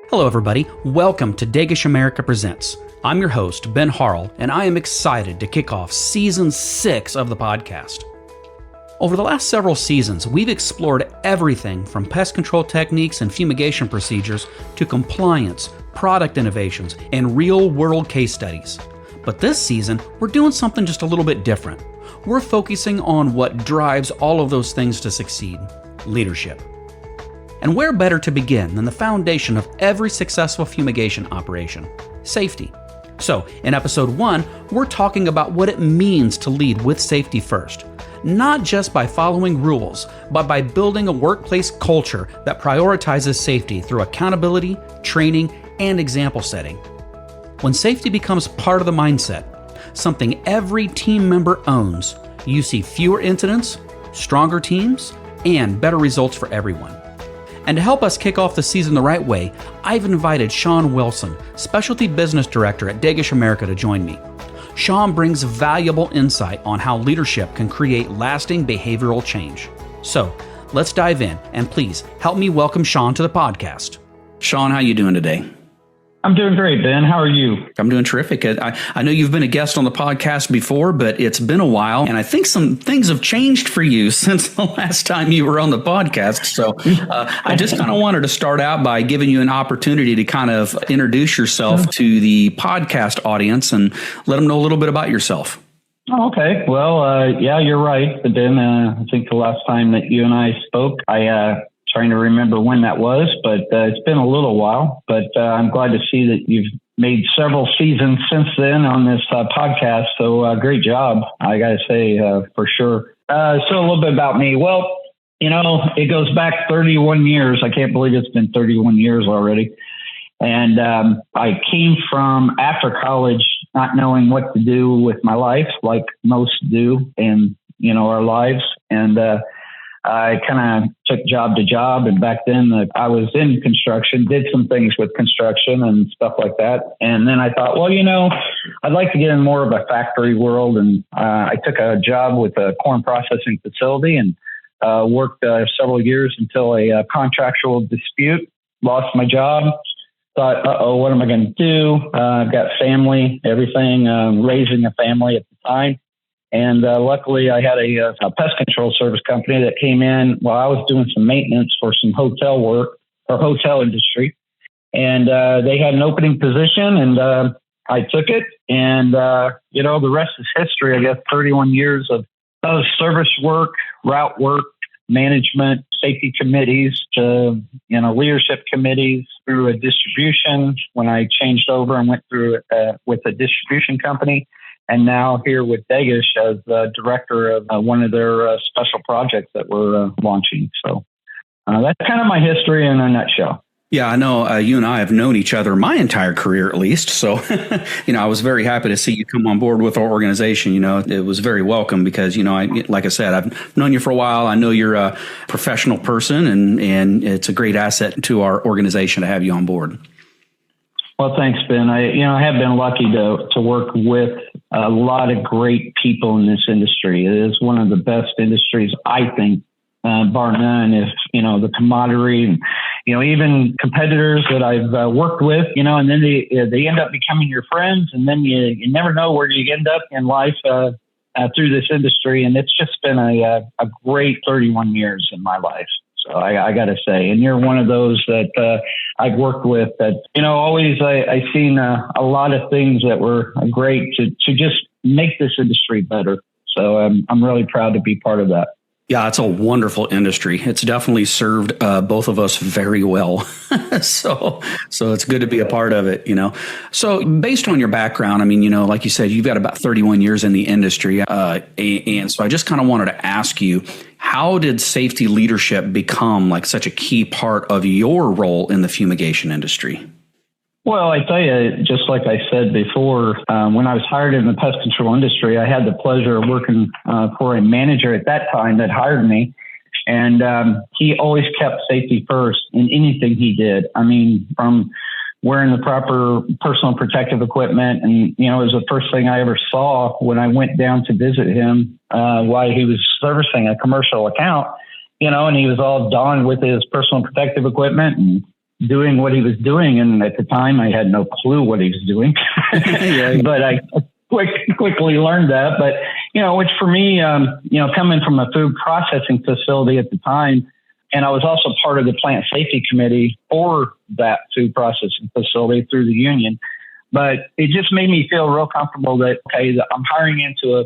Hello, everybody. Welcome to Dagish America Presents. I'm your host, Ben Harrell, and I am excited to kick off Season 6 of the podcast. Over the last several seasons, we've explored everything from pest control techniques and fumigation procedures to compliance, product innovations, and real-world case studies. But this season, we're doing something just a little bit different. We're focusing on what drives all of those things to succeed: leadership. And where better to begin than the foundation of every successful fumigation operation: safety. So, in episode 1, we're talking about what it means to lead with safety first. Not just by following rules, but by building a workplace culture that prioritizes safety through accountability, training, and example setting. When safety becomes part of the mindset, something every team member owns, you see fewer incidents, stronger teams, and better results for everyone. And to help us kick off the season the right way, I've invited Sean Wilson, Specialty Business Director at Dagish America, to join me. Sean brings valuable insight on how leadership can create lasting behavioral change. So, let's dive in, and please help me welcome Sean to the podcast. Sean, how you doing today? I'm doing great, Ben. How are you? I'm doing terrific. I know you've been a guest on the podcast before, but it's been a while, and I think some things have changed for you since the last time you were on the podcast. So I just kind of wanted to start out by giving you an opportunity to kind of introduce yourself to the podcast audience and let them know a little bit about yourself. Oh, okay. Well, yeah, you're right, Ben. I think the last time that you and I spoke, trying to remember when that was, but it's been a little while. But I'm glad to see that you've made several seasons since then on this podcast. So great job, I got to say, for sure. So a little bit about me. Well, you know, it goes back 31 years. I can't believe it's been 31 years already. And I came from after college not knowing what to do with my life, like most do in, you know, our lives. And I kind of took job to job, and back then I was in construction, did some things with construction and stuff like that. And then I thought, well, you know, I'd like to get in more of a factory world. And I took a job with a corn processing facility and worked several years until a contractual dispute, lost my job. Thought, what am I going to do? I've got family, everything, raising a family at the time. And luckily, I had a pest control service company that came in while I was doing some maintenance for some hotel work or hotel industry. And they had an opening position, and I took it. And, you know, the rest is history, I guess. 31 years of service work, route work, management, safety committees, to, you know, leadership committees, through a distribution when I changed over and went through with a distribution company. And now here with Dagish as the director of one of their special projects that we're launching. So that's kind of my history in a nutshell. Yeah, I know you and I have known each other my entire career, at least. So, you know, I was very happy to see you come on board with our organization. You know, it was very welcome because, you know, like I said, I've known you for a while. I know you're a professional person, and it's a great asset to our organization to have you on board. Well, thanks, Ben. I have been lucky to work with a lot of great people in this industry. It is one of the best industries, I think, bar none. If, you know, the camaraderie, you know, even competitors that I've worked with, you know, and then they end up becoming your friends, and then you never know where you end up in life through this industry. And it's just been a great 31 years in my life. So I got to say, and you're one of those that I've worked with that, you know, always I've seen a lot of things that were great to just make this industry better. So I'm really proud to be part of that. Yeah, it's a wonderful industry. It's definitely served both of us very well. So it's good to be a part of it, you know. So based on your background, I mean, you know, like you said, you've got about 31 years in the industry. And so I just kind of wanted to ask you, how did safety leadership become like such a key part of your role in the fumigation industry? Well, I tell you, just like I said before, when I was hired in the pest control industry, I had the pleasure of working for a manager at that time that hired me. And he always kept safety first in anything he did. I mean, from wearing the proper personal protective equipment. And, you know, it was the first thing I ever saw when I went down to visit him while he was servicing a commercial account, you know, and he was all donned with his personal protective equipment and doing what he was doing. And at the time, I had no clue what he was doing, but I quickly learned that. But, which for me, coming from a food processing facility at the time, and I was also part of the plant safety committee for that food processing facility through the union. But it just made me feel real comfortable that, okay, that I'm hiring into a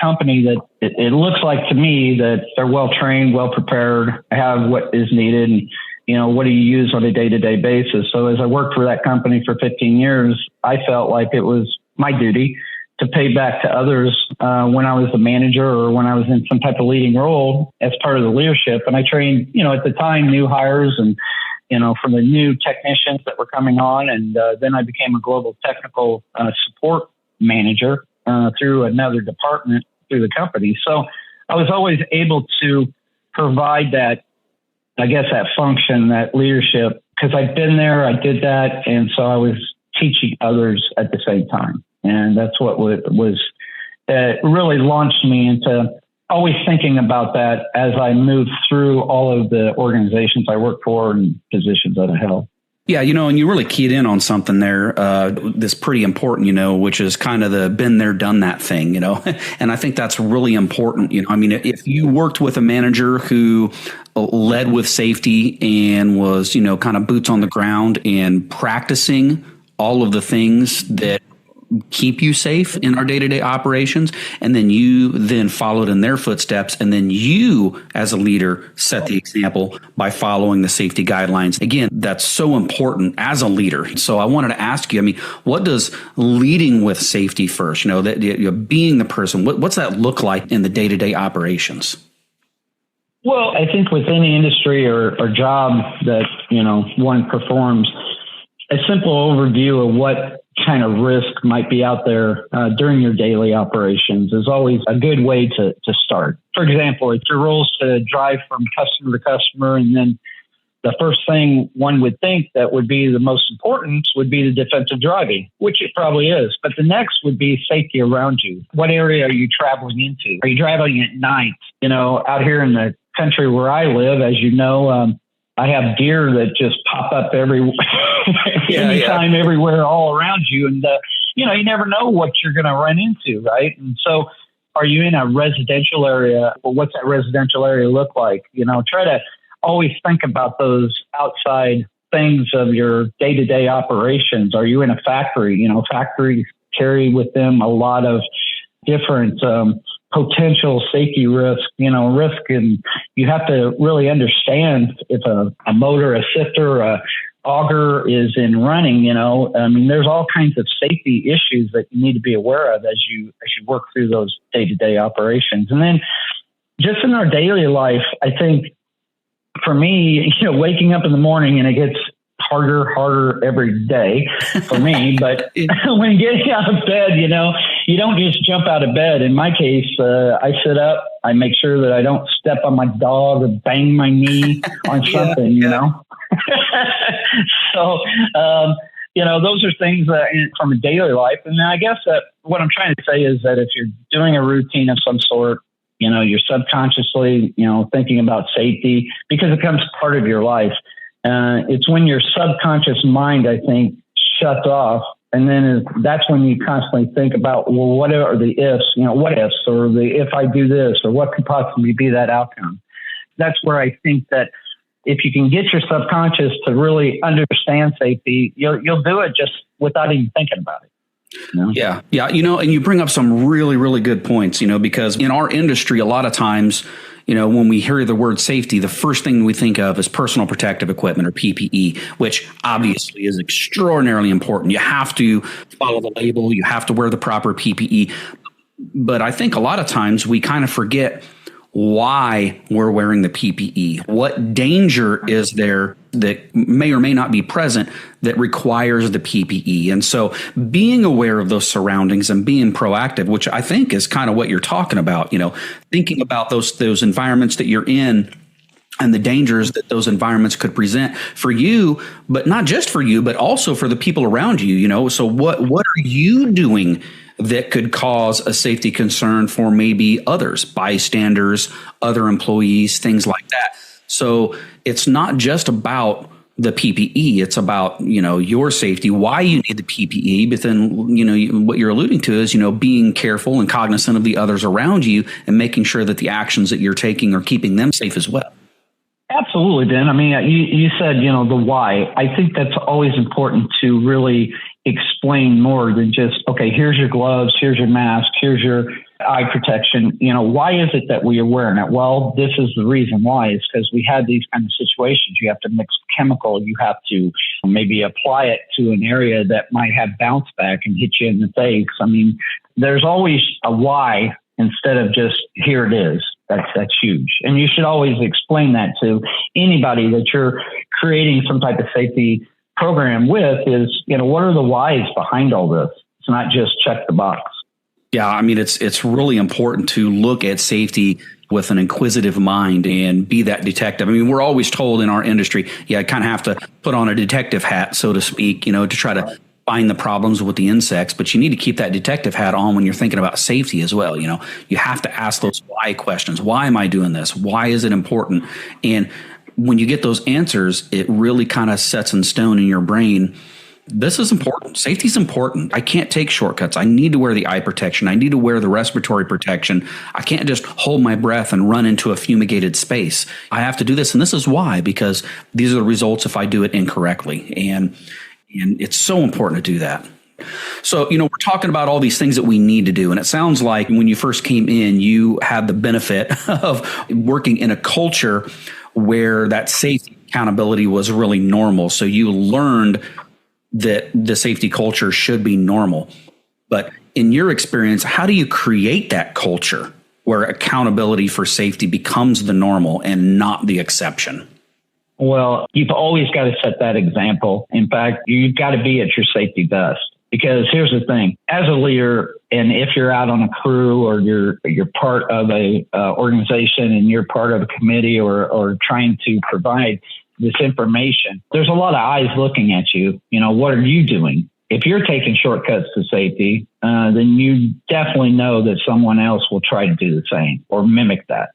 company that it looks like to me that they're well trained, well prepared, have what is needed, and, what do you use on a day-to-day basis? So as I worked for that company for 15 years, I felt like it was my duty to pay back to others when I was the manager or when I was in some type of leading role as part of the leadership. And I trained, at the time, new hires and, from the new technicians that were coming on. And then I became a global technical support manager through another department through the company. So I was always able to provide that, I guess, that function, that leadership, because I'd been there, I did that. And so I was teaching others at the same time. And that's what was really launched me into always thinking about that as I moved through all of the organizations I worked for and positions that I held. Yeah, and you really keyed in on something there that's pretty important, which is kind of the been there, done that thing, and I think that's really important. I mean, if you worked with a manager who led with safety and was, kind of boots on the ground and practicing all of the things that keep you safe in our day-to-day operations, and then you then followed in their footsteps, and then you as a leader set the example by following the safety guidelines. Again, that's so important as a leader. So I wanted to ask you, I mean, what does leading with safety first, being the person, what's that look like in the day-to-day operations? Well, I think with any industry or job that, one performs, a simple overview of what kind of risk might be out there during your daily operations is always a good way to start. For example, if your role is to drive from customer to customer, and then the first thing one would think that would be the most important would be the defensive driving, which it probably is. But the next would be safety around you. What area are you traveling into? Are you traveling at night? Out here in the country where I live, as you know, I have deer that just pop up anytime, everywhere, all around you. And, you never know what you're going to run into, right? And so are you in a residential area? Well, what's that residential area look like? Try to always think about those outside things of your day-to-day operations. Are you in a factory? Factories carry with them a lot of different potential safety risk, and you have to really understand if a motor, a sifter, a auger is in running, there's all kinds of safety issues that you need to be aware of as you work through those day-to-day operations. And then just in our daily life, I think for me, waking up in the morning, and it gets harder every day for me, but when getting out of bed, you don't just jump out of bed. In my case, I sit up, I make sure that I don't step on my dog or bang my knee on something, So, those are things from a daily life. And I guess that what I'm trying to say is that if you're doing a routine of some sort, you're subconsciously, thinking about safety because it becomes part of your life. It's when your subconscious mind, I think, shuts off. And then that's when you constantly think about, well, what are the ifs, what ifs, or the if I do this, or what could possibly be that outcome. That's where I think that if you can get your subconscious to really understand safety, you'll do it just without even thinking about it. Yeah. And you bring up some really, really good points, because in our industry, a lot of times, when we hear the word safety, the first thing we think of is personal protective equipment, or PPE, which obviously is extraordinarily important. You have to follow the label. You have to wear the proper PPE. But I think a lot of times we kind of forget why we're wearing the PPE. What danger is there that may or may not be present that requires the PPE? And so being aware of those surroundings and being proactive, which I think is kind of what you're talking about, thinking about those environments that you're in and the dangers that those environments could present for you, but not just for you, but also for the people around you, So what are you doing that could cause a safety concern for maybe others, bystanders, other employees, things like that? So it's not just about the PPE. It's about, your safety, why you need the PPE. But then, what you're alluding to is, being careful and cognizant of the others around you and making sure that the actions that you're taking are keeping them safe as well. Absolutely, Ben. I mean, you said, the why. I think that's always important to really explain more than just, okay, here's your gloves, here's your mask, here's your eye protection. Why is it that we are wearing it? Well, this is the reason why. It's because we had these kind of situations. You have to mix chemical. You have to maybe apply it to an area that might have bounce back and hit you in the face. I mean, there's always a why instead of just here it is. That's huge. And you should always explain that to anybody that you're creating some type of safety program with is, what are the whys behind all this? It's not just check the box. Yeah, I mean, it's really important to look at safety with an inquisitive mind and be that detective. I mean, we're always told in our industry, I kind of have to put on a detective hat, so to speak, to try to find the problems with the insects, but you need to keep that detective hat on when you're thinking about safety as well. You have to ask those why questions. Why am I doing this? Why is it important? And when you get those answers, it really kind of sets in stone in your brain. This is important. Safety is important. I can't take shortcuts. I need to wear the eye protection. I need to wear the respiratory protection. I can't just hold my breath and run into a fumigated space. I have to do this. And this is why, because these are the results if I do it incorrectly. And it's so important to do that. So, we're talking about all these things that we need to do. And it sounds like when you first came in, you had the benefit of working in a culture where that safety accountability was really normal. So you learned that the safety culture should be normal. But in your experience, how do you create that culture where accountability for safety becomes the normal and not the exception? Well, you've always got to set that example. In fact, you've got to be at your safety best. Because here's the thing, as a leader, and if you're out on a crew or you're part of a organization and you're part of a committee or trying to provide this information, there's a lot of eyes looking at you. What are you doing? If you're taking shortcuts to safety, then you definitely know that someone else will try to do the same or mimic that.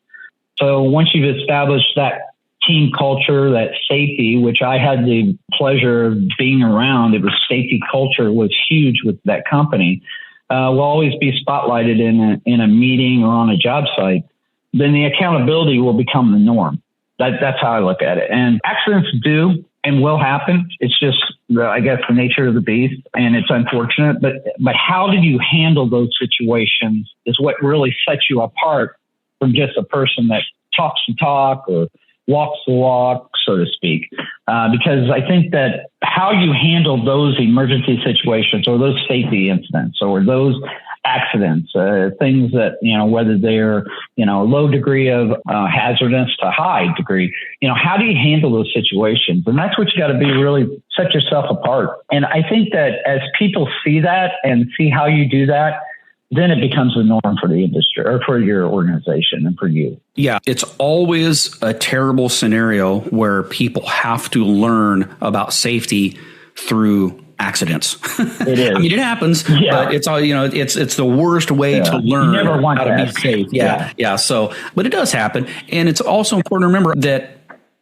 So once you've established that team culture, that safety, which I had the pleasure of being around, safety culture was huge with that company, will always be spotlighted in a meeting or on a job site, then the accountability will become the norm. That's how I look at it. And accidents do and will happen. It's just, I guess, the nature of the beast, and it's unfortunate. But how do you handle those situations is what really sets you apart from just a person that talks the talk or walks the walk, so to speak. Because I think that how you handle those emergency situations or those safety incidents or those accidents, things that, whether they're, low degree of hazardous to high degree, how do you handle those situations? And that's what you got to be, really set yourself apart. And I think that as people see that and see how you do that, then it becomes the norm for the industry or for your organization and for you. Yeah, it's always a terrible scenario where people have to learn about safety through accidents. It is. I mean, it happens, but it's all, it's the worst way to learn how to be safe. Yeah. So, but it does happen. And it's also important to remember that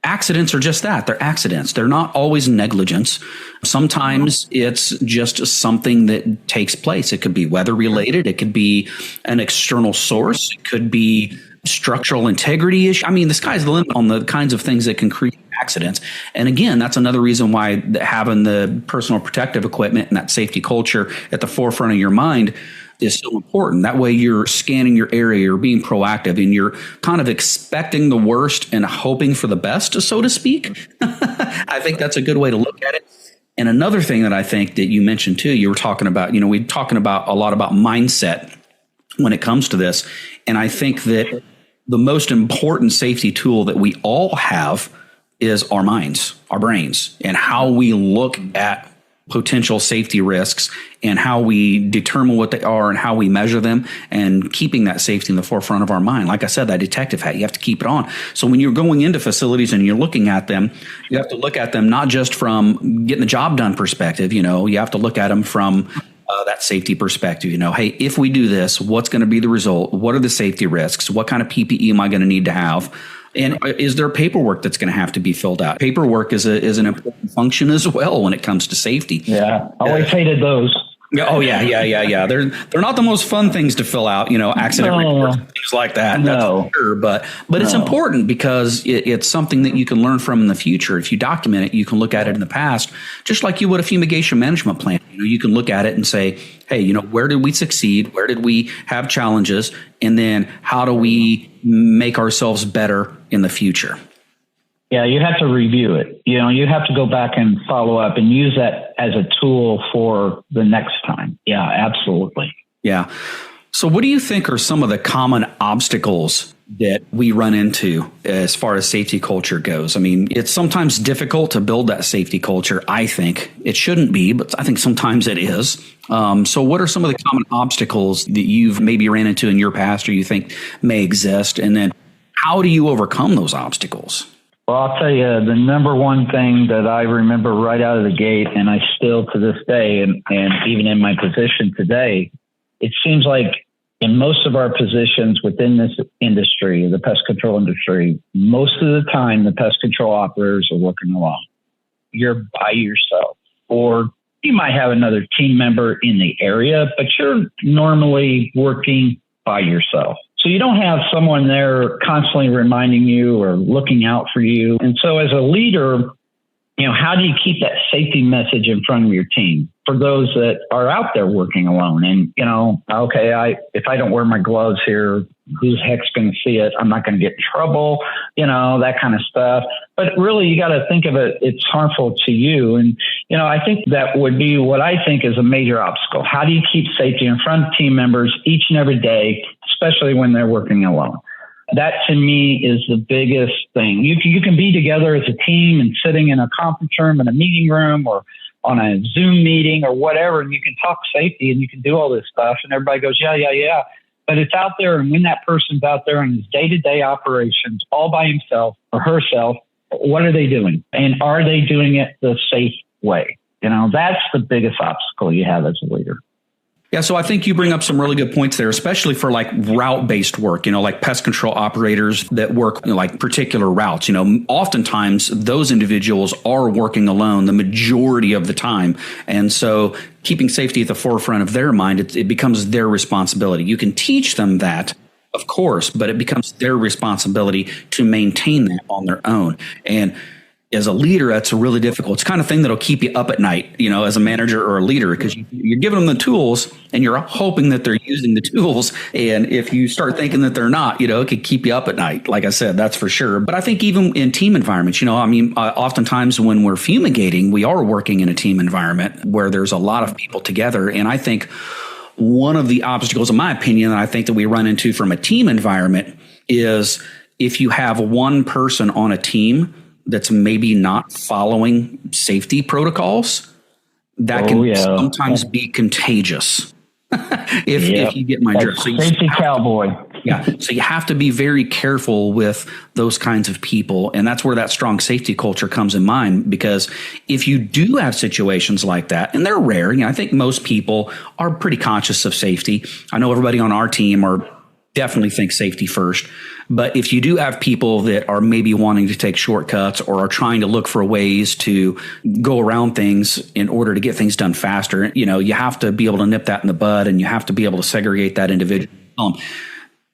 accidents are just that. They're accidents. They're not always negligence. Sometimes it's just something that takes place. It could be weather related. It could be an external source. It could be structural integrity issue. I mean, the sky's the limit on the kinds of things that can create accidents. And again, that's another reason why having the personal protective equipment and that safety culture at the forefront of your mind is so important. That way you're scanning your area, you're being proactive, and you're kind of expecting the worst and hoping for the best, so to speak. I think that's a good way to look at it. And another thing that I think that you mentioned too, you were talking about, we're talking about a lot about mindset when it comes to this. And I think that the most important safety tool that we all have is our minds, our brains, and how we look at potential safety risks and how we determine what they are and how we measure them, and keeping that safety in the forefront of our mind. Like I said, that detective hat, you have to keep it on. So when you're going into facilities and you're looking at them, you have to look at them not just from getting the job done perspective, you have to look at them from that safety perspective. Hey, if we do this, what's going to be the result? What are the safety risks? What kind of PPE am I going to need to have? And is there paperwork that's going to have to be filled out? Paperwork is an important function as well when it comes to safety. Yeah, always hated those. Oh yeah. They're not the most fun things to fill out, accident reports, things like that. No. That's for sure. But it's important because it's something that you can learn from in the future. If you document it, you can look at it in the past, just like you would a fumigation management plan. You can look at it and say, hey, where did we succeed? Where did we have challenges? And then how do we make ourselves better in the future? Yeah, you have to review it. You have to go back and follow up and use that as a tool for the next time. Yeah, absolutely. Yeah. So what do you think are some of the common obstacles that we run into as far as safety culture goes? I mean, it's sometimes difficult to build that safety culture. I think it shouldn't be, but I think sometimes it is. So what are some of the common obstacles that you've maybe ran into in your past or you think may exist? And then how do you overcome those obstacles? Well, I'll tell you, the number one thing that I remember right out of the gate, and I still to this day, and even in my position today, it seems like in most of our positions within this industry, the pest control industry, most of the time, the pest control operators are working alone. You're by yourself, or you might have another team member in the area, but you're normally working by yourself. So you don't have someone there constantly reminding you or looking out for you. And so as a leader, how do you keep that safety message in front of your team for those that are out there working alone? And, if I don't wear my gloves here, who's heck's going to see it? I'm not going to get in trouble, that kind of stuff. But really, you got to think of it, it's harmful to you. And, I think that would be what I think is a major obstacle. How do you keep safety in front of team members each and every day, especially when they're working alone? That to me is the biggest thing. You can be together as a team and sitting in a conference room, in a meeting room, or on a Zoom meeting or whatever, and you can talk safety and you can do all this stuff, and everybody goes, yeah. But it's out there, and when that person's out there in his day-to-day operations all by himself or herself, what are they doing? And are they doing it the safe way? That's the biggest obstacle you have as a leader. Yeah, so I think you bring up some really good points there, especially for like route-based work, like pest control operators that work like particular routes. Oftentimes those individuals are working alone the majority of the time. And so keeping safety at the forefront of their mind, it becomes their responsibility. You can teach them that, of course, but it becomes their responsibility to maintain that on their own. And as a leader, that's really difficult. It's the kind of thing that'll keep you up at night, as a manager or a leader, because you're giving them the tools and you're hoping that they're using the tools. And if you start thinking that they're not, it could keep you up at night. Like I said, that's for sure. But I think even in team environments, oftentimes when we're fumigating, we are working in a team environment where there's a lot of people together. And I think one of the obstacles, in my opinion, that I think that we run into from a team environment is if you have one person on a team that's maybe not following safety protocols, that can sometimes be contagious. if you get my drift. So safety cowboy. So you have to be very careful with those kinds of people. And that's where that strong safety culture comes in mind, because if you do have situations like that, and they're rare, I think most people are pretty conscious of safety. I know everybody on our team definitely think safety first. But if you do have people that are maybe wanting to take shortcuts or are trying to look for ways to go around things in order to get things done faster, you have to be able to nip that in the bud, and you have to be able to segregate that individual.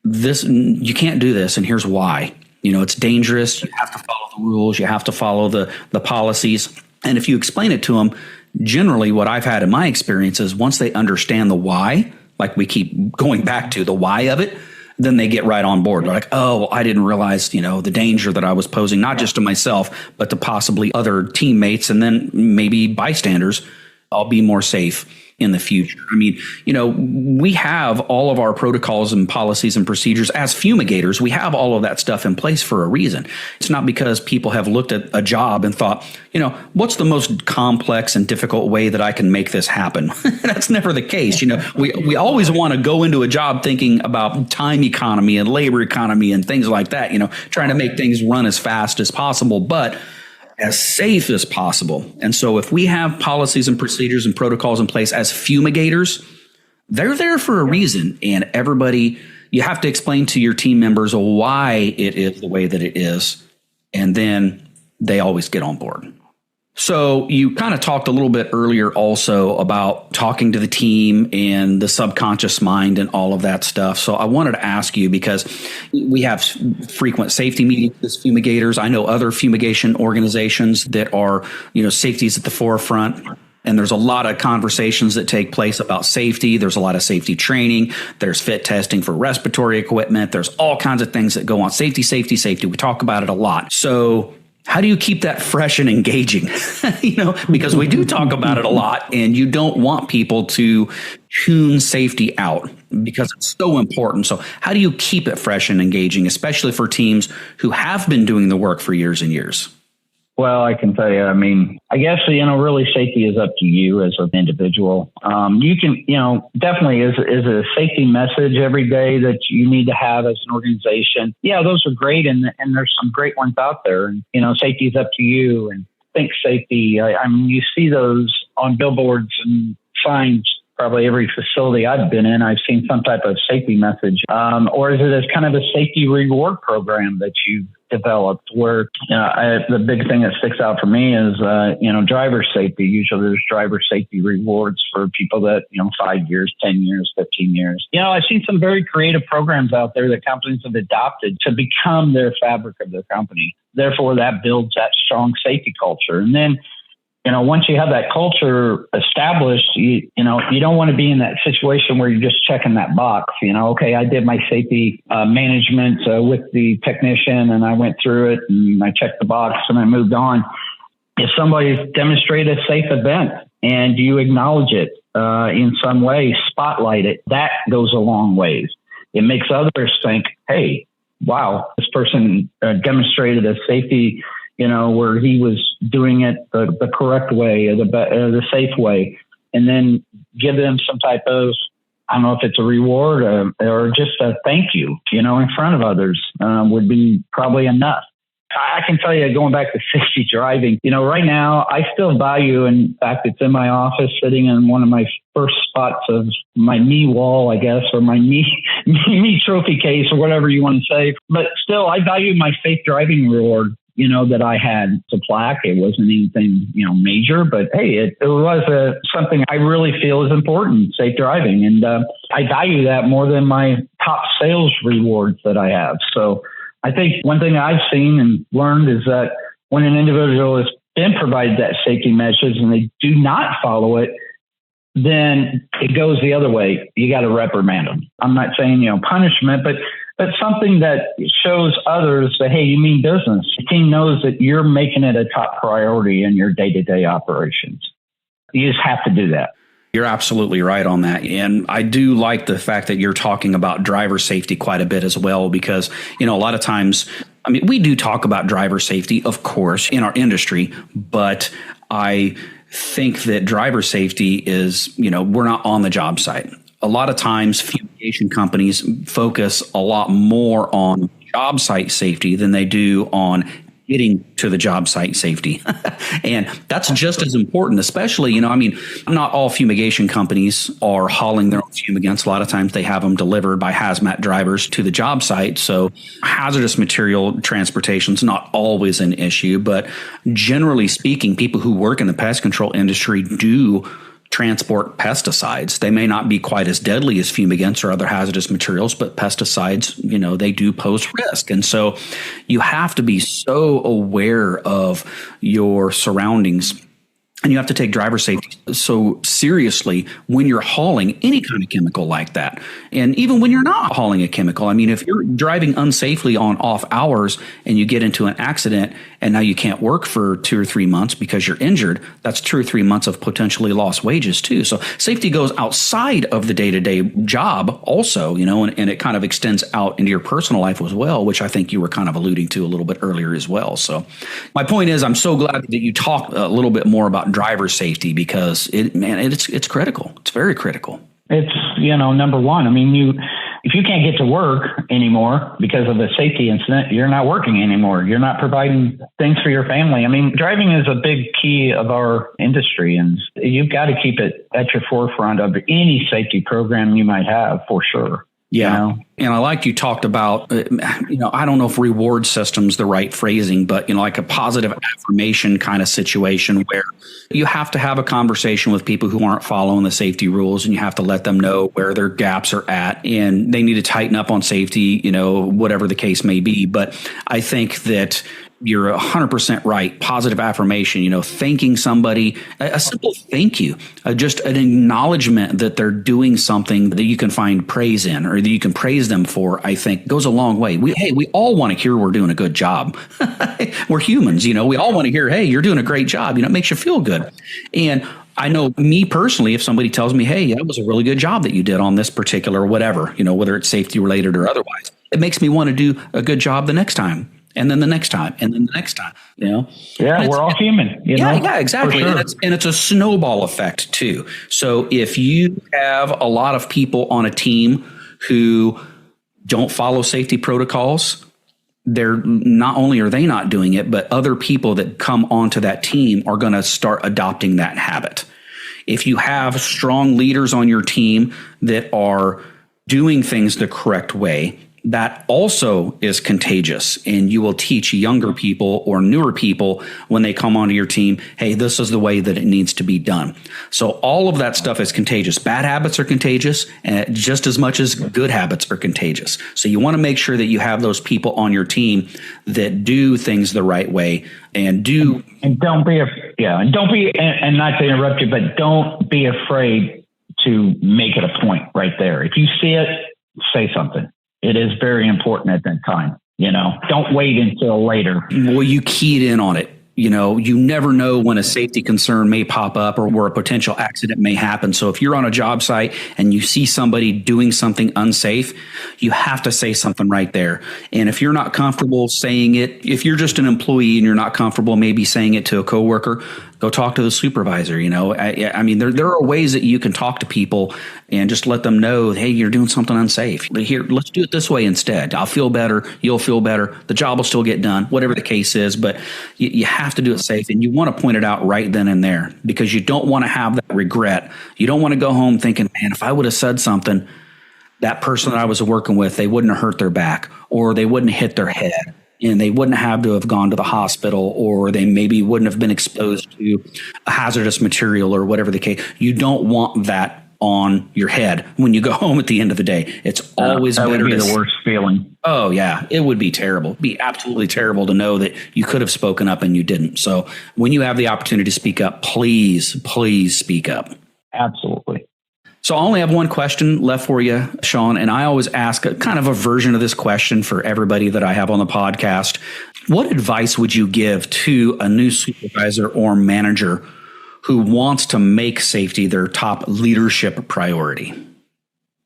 You can't do this, and here's why. It's dangerous. You have to follow the rules. You have to follow the policies. And if you explain it to them, generally what I've had in my experience is once they understand the why, like we keep going back to the why of it, then they get right on board. They're like, oh, I didn't realize, the danger that I was posing, not just to myself, but to possibly other teammates and then maybe bystanders. I'll be more safe in the future. I mean, we have all of our protocols and policies and procedures as fumigators. We have all of that stuff in place for a reason. It's not because people have looked at a job and thought, what's the most complex and difficult way that I can make this happen? That's never the case. We always want to go into a job thinking about time economy and labor economy and things like that, trying to make things run as fast as possible, but as safe as possible. And so if we have policies and procedures and protocols in place as fumigators, they're there for a reason, and everybody you have to explain to your team members why it is the way that it is, and then they always get on board. So you kind of talked a little bit earlier also about talking to the team and the subconscious mind and all of that stuff. So I wanted to ask you, because we have frequent safety meetings as fumigators. I know other fumigation organizations that are, safety is at the forefront. And there's a lot of conversations that take place about safety. There's a lot of safety training. There's fit testing for respiratory equipment. There's all kinds of things that go on. Safety, safety, safety. We talk about it a lot. So how do you keep that fresh and engaging? Because we do talk about it a lot, and you don't want people to tune safety out because it's so important. So how do you keep it fresh and engaging, especially for teams who have been doing the work for years and years? Well, I can tell you, I guess, really safety is up to you as an individual. You can, definitely is a safety message every day that you need to have as an organization. Yeah, those are great. And there's some great ones out there. And, safety is up to you, and think safety. You see those on billboards and signs. Probably every facility I've been in, I've seen some type of safety message. Or is it as kind of a safety reward program that you've developed where, the big thing that sticks out for me is, driver safety. Usually there's driver safety rewards for people that, 5 years, 10 years, 15 years. I've seen some very creative programs out there that companies have adopted to become their fabric of their company. Therefore, that builds that strong safety culture. And then, once you have that culture established, you don't want to be in that situation where you're just checking that box. Okay, I did my safety management with the technician, and I went through it and I checked the box and I moved on. If somebody's demonstrated a safe event and you acknowledge it in some way, spotlight it, that goes a long ways. It makes others think, hey, wow, this person demonstrated a safety where he was doing it the correct way, or the safe way, and then give them some type of, I don't know if it's a reward or just a thank you, in front of others would be probably enough. I can tell you, going back to safety driving, right now I still value, in fact, it's in my office sitting in one of my first spots of my knee wall, I guess, or my knee trophy case, or whatever you want to say. But still, I value my safe driving reward that I had. It's a plaque. It wasn't anything, major, but hey, it was something I really feel is important, safe driving. And I value that more than my top sales rewards that I have. So I think one thing I've seen and learned is that when an individual has been provided that safety message and they do not follow it, then it goes the other way. You got to reprimand them. I'm not saying, punishment, but something that shows others that, hey, you mean business. The team knows that you're making it a top priority in your day-to-day operations. You just have to do that. You're absolutely right on that. And I do like the fact that you're talking about driver safety quite a bit as well, because, a lot of times, we do talk about driver safety, of course, in our industry, but I think that driver safety is, we're not on the job site. A lot of times fumigation companies focus a lot more on job site safety than they do on getting to the job site safety. And that's just as important, especially, not all fumigation companies are hauling their own fumigants. A lot of times they have them delivered by hazmat drivers to the job site. So hazardous material transportation is not always an issue, but generally speaking, people who work in the pest control industry do transport pesticides. They may not be quite as deadly as fumigants or other hazardous materials, but pesticides, they do pose risk. And so you have to be so aware of your surroundings, and you have to take driver safety so seriously when you're hauling any kind of chemical like that. And even when you're not hauling a chemical, if you're driving unsafely on off hours and you get into an accident and now you can't work for 2 or 3 months because you're injured, that's 2 or 3 months of potentially lost wages too. So safety goes outside of the day-to-day job also, and it kind of extends out into your personal life as well, which I think you were kind of alluding to a little bit earlier as well. So my point is, I'm so glad that you talked a little bit more about driver safety, because it's critical. It's very critical. It's, number one. If you can't get to work anymore because of a safety incident, you're not working anymore. You're not providing things for your family. Driving is a big key of our industry, and you've got to keep it at your forefront of any safety program you might have, for sure. Yeah. You know? And I like you talked about, I don't know if reward system's the right phrasing, but, like a positive affirmation kind of situation where you have to have a conversation with people who aren't following the safety rules, and you have to let them know where their gaps are at and they need to tighten up on safety, whatever the case may be. But I think that you're 100% right. Positive affirmation, thanking somebody, a simple thank you, just an acknowledgement that they're doing something that you can find praise in or that you can praise them for, I think goes a long way. We all want to hear we're doing a good job. We're humans, we all want to hear, hey, you're doing a great job. It makes you feel good. And I know me personally, if somebody tells me, hey, that was a really good job that you did on this particular whatever, whether it's safety related or otherwise, it makes me want to do a good job the next time. And then the next time, and then the next time, Yeah, we're all human, Yeah, exactly. Sure. And it's a snowball effect too. So if you have a lot of people on a team who don't follow safety protocols, they're not only are they not doing it, but other people that come onto that team are going to start adopting that habit. If you have strong leaders on your team that are doing things the correct way, that also is contagious, and you will teach younger people or newer people when they come onto your team, hey, this is the way that it needs to be done. So all of that stuff is contagious. Bad habits are contagious, just as much as good habits are contagious. So you want to make sure that you have those people on your team that do things the right way and do. And don't be, and not to interrupt you, but don't be afraid to make it a point right there. If you see it, say something. It is very important at that time. Don't wait until later. Well, you keyed in on it. You never know when a safety concern may pop up or where a potential accident may happen. So if you're on a job site and you see somebody doing something unsafe, you have to say something right there. And if you're not comfortable saying it, if you're just an employee and you're not comfortable maybe saying it to a coworker, go talk to the supervisor. I mean, there are ways that you can talk to people and just let them know, hey, you're doing something unsafe. Here, let's do it this way instead. I'll feel better. You'll feel better. The job will still get done, whatever the case is. But you have to do it safe, and you want to point it out right then and there because you don't want to have that regret. You don't want to go home thinking, man, if I would have said something, that person that I was working with, they wouldn't have hurt their back or they wouldn't hit their head. And they wouldn't have to have gone to the hospital, or they maybe wouldn't have been exposed to a hazardous material or whatever the case. You don't want that on your head when you go home at the end of the day. It's always that better. Would be the worst feeling. Oh, yeah. It would be terrible. It'd be absolutely terrible to know that you could have spoken up and you didn't. So when you have the opportunity to speak up, please speak up. Absolutely. So I only have one question left for you, Sean, and I always ask kind of a version of this question for everybody that I have on the podcast. What advice would you give to a new supervisor or manager who wants to make safety their top leadership priority?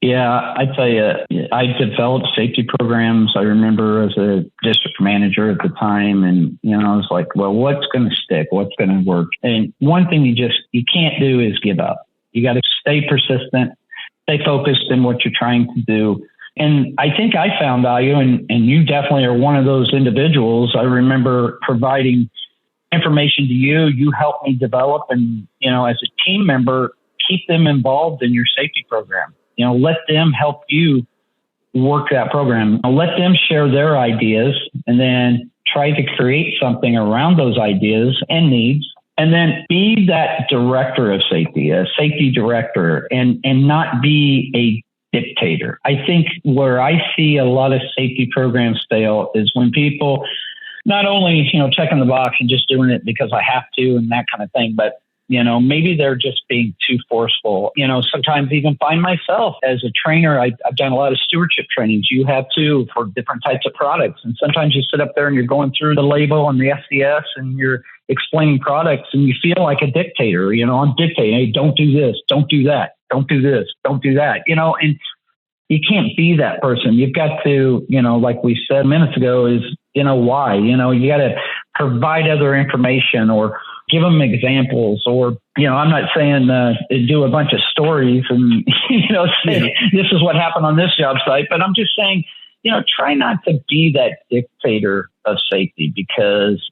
Yeah, I tell you, I developed safety programs. I remember as a district manager at the time, and I was like, well, what's going to stick? What's going to work? And one thing you can't do is give up. You got to stay persistent, stay focused in what you're trying to do. And I think I found value, and you definitely are one of those individuals. I remember providing information to you. You helped me develop, and, as a team member, keep them involved in your safety program. Let them help you work that program. Let them share their ideas and then try to create something around those ideas and needs. And then be that director of safety, a safety director, and not be a dictator. I think where I see a lot of safety programs fail is when people not only, checking the box and just doing it because I have to and that kind of thing, but maybe they're just being too forceful. Sometimes even find myself as a trainer. I've done a lot of stewardship trainings. You have too, for different types of products. And sometimes you sit up there and you're going through the label and the SDS and you're explaining products and you feel like a dictator. I'm dictating, hey, don't do this, don't do that, don't do this, don't do that, and you can't be that person. You've got to, like we said minutes ago, is, why, you got to provide other information or give them examples, or, I'm not saying do a bunch of stories and, say, this is what happened on this job site, but I'm just saying, try not to be that dictator of safety, because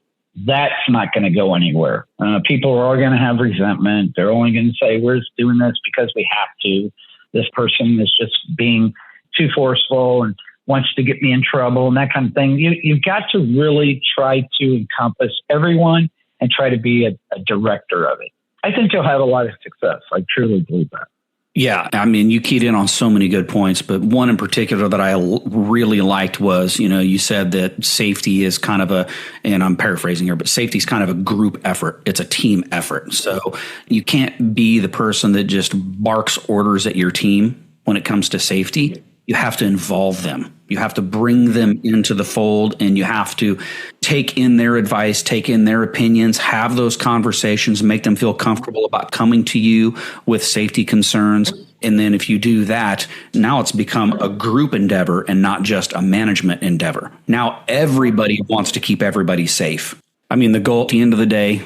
that's not going to go anywhere. People are going to have resentment. They're only going to say, we're just doing this because we have to. This person is just being too forceful and wants to get me in trouble and that kind of thing. You've got to really try to encompass everyone and try to be a director of it. I think you'll have a lot of success. I truly believe that. Yeah, I mean, you keyed in on so many good points, but one in particular that I really liked was, you said that safety is kind of and I'm paraphrasing here, but safety is kind of a group effort. It's a team effort. So you can't be the person that just barks orders at your team when it comes to safety. You have to involve them. You have to bring them into the fold, and you have to take in their advice, take in their opinions, have those conversations, make them feel comfortable about coming to you with safety concerns. And then if you do that, now it's become a group endeavor and not just a management endeavor. Now everybody wants to keep everybody safe. I mean, the goal at the end of the day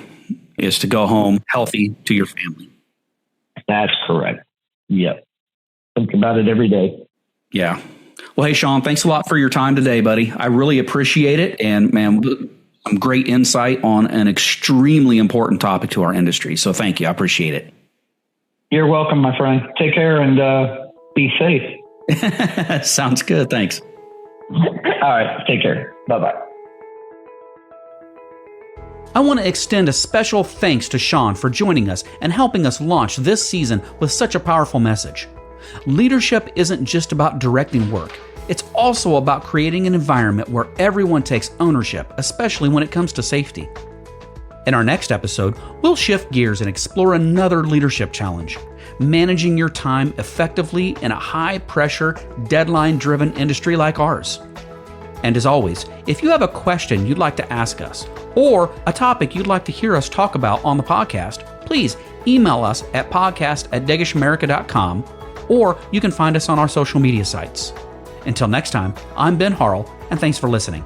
is to go home healthy to your family. That's correct. Yep. Think about it every day. Yeah. Well, hey, Sean, thanks a lot for your time today, buddy. I really appreciate it. And man, some great insight on an extremely important topic to our industry. So thank you. I appreciate it. You're welcome, my friend. Take care and be safe. Sounds good. Thanks. All right. Take care. Bye-bye. I want to extend a special thanks to Sean for joining us and helping us launch this season with such a powerful message. Leadership isn't just about directing work. It's also about creating an environment where everyone takes ownership, especially when it comes to safety. In our next episode, we'll shift gears and explore another leadership challenge: managing your time effectively in a high-pressure, deadline-driven industry like ours. And as always, if you have a question you'd like to ask us, or a topic you'd like to hear us talk about on the podcast, please email us at podcast@degishamerica.com, or you can find us on our social media sites. Until next time, I'm Ben Harrell, and thanks for listening.